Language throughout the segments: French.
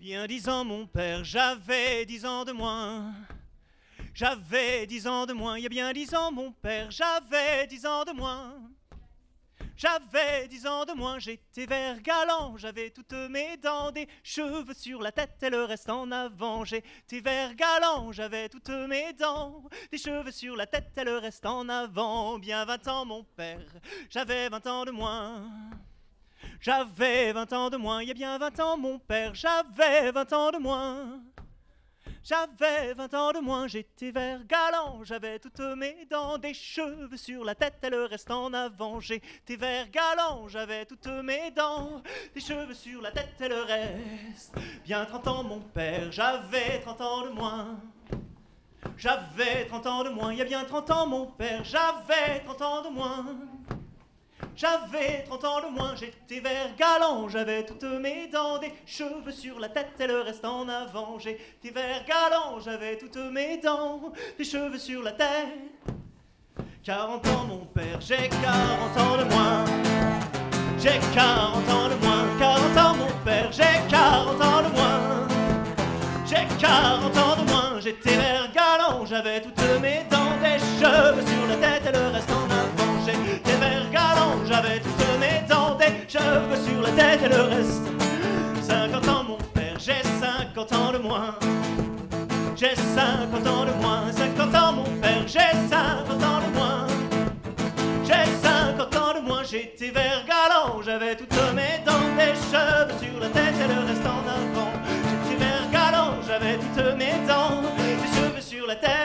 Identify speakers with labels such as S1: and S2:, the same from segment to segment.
S1: Bien 10 ans, mon père, j'avais 10 ans de moins. J'avais 10 ans de moins, il y a bien 10 ans, mon père, j'avais 10 ans de moins. J'avais 10 ans de moins, j'étais vert galant, j'avais toutes mes dents, des cheveux sur la tête et le reste en avant. J'étais vert galant, j'avais toutes mes dents, des cheveux sur la tête et le reste en avant. Bien 20 ans, mon père, j'avais 20 ans de moins. J'avais 20 ans de moins, il y a bien 20 ans, mon père, j'avais 20 ans de moins. J'avais 20 ans de moins, j'étais vert galant, j'avais toutes mes dents, des cheveux sur la tête et le reste en avant. J'étais vert galant, j'avais toutes mes dents, des cheveux sur la tête et le reste. Bien 30 ans, mon père, j'avais 30 ans de moins. J'avais 30 ans de moins, il y a bien 30 ans, mon père, j'avais 30 ans de moins. J'avais 30 ans de moins, j'étais vert galant, j'avais toutes mes dents, des cheveux sur la tête et le reste en avant. J'étais vert galant, j'avais toutes mes dents, des cheveux sur la tête. 40 ans, mon père, j'ai 40 ans de moins. J'ai 40 ans de moins, 40 ans, mon père, j'ai 40 ans de moins. J'ai 40 ans de moins, j'étais vert galant, j'avais toutes mes dents, des cheveux sur la tête et le reste en avant. J'étais vert galant, j'avais toutes mes dents, des cheveux sur la tête et le reste. 50 ans, mon père, j'ai 50 ans de moins. J'ai 50 ans de moins, 50 ans, mon père, j'ai 50 ans de moins. J'ai 50 ans de moins, j'étais vert galant, j'avais toutes mes dents, des cheveux sur la tête et le reste en avant. J'étais vert galant, j'avais toutes mes dents, des cheveux sur la tête.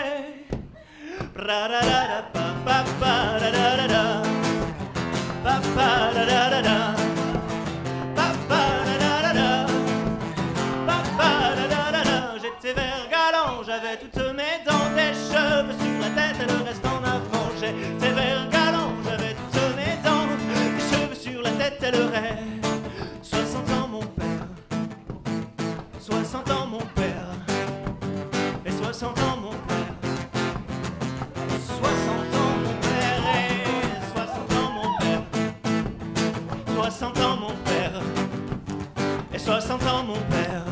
S1: J'étais vert galant, j'avais toutes mes dents, des cheveux sur la tête et le reste en avant. J'étais vert galant, j'avais toutes mes dents, des cheveux sur la tête et le reste. 60 ans, mon père, 60 ans, mon père, et 60 ans, mon père. 60 ans, mon père, et 60 ans, mon père. 60 ans, mon père, et 60 ans, mon père.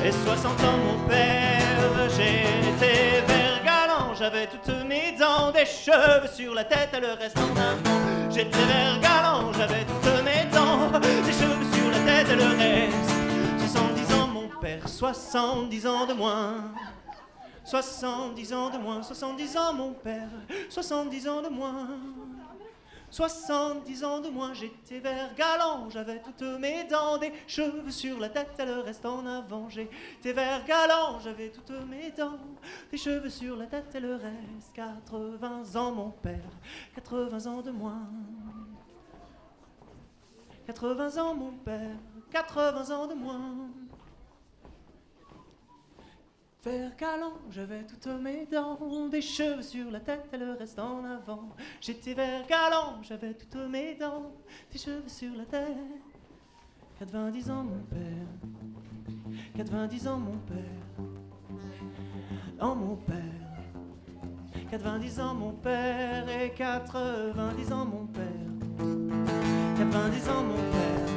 S1: Et 60 ans, mon père, j'étais vert galant, j'avais toutes mes dents, des cheveux sur la tête et le reste en avant. J'étais vert galant, j'avais toutes mes dents, des cheveux sur la tête et le reste. 70 ans, mon père, 70 ans de moins. 70 ans de moins, 70 ans, mon père, 70 ans de moins. 70 ans de moins, j'étais vert galant, j'avais toutes mes dents, des cheveux sur la tête et le reste en avant. J'étais vert galant, j'avais toutes mes dents, des cheveux sur la tête et le reste. 80 ans, mon père, 80 ans de moins. 80 ans, mon père, 80 ans de moins. Vert galant, j'avais toutes mes dents, des cheveux sur la tête et le reste en avant. J'étais vert galant, j'avais toutes mes dents, des cheveux sur la tête. 90 ans, mon père, 90 ans, mon père, oh mon père. 90 ans, mon père, et 90 ans, mon père. 90 ans, mon père,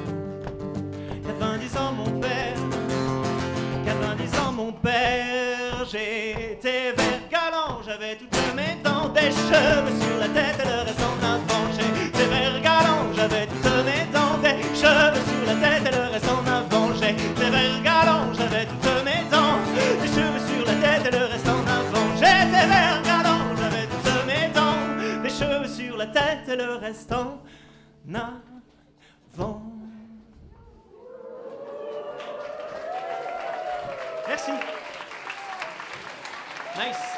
S1: 90 ans, mon père. 90 ans, mon père, j'étais vert galant, j'avais toutes mes dents, des cheveux sur la tête et le reste en avant. J'étais vert galant, j'avais toutes mes dents, des cheveux sur la tête et le reste en avant. J'étais vert galant, j'avais toutes mes dents, des cheveux sur la tête et le reste en avant. J'étais vert galant, j'avais toutes mes dents, des cheveux sur la tête et le reste en avant. Merci. Nice.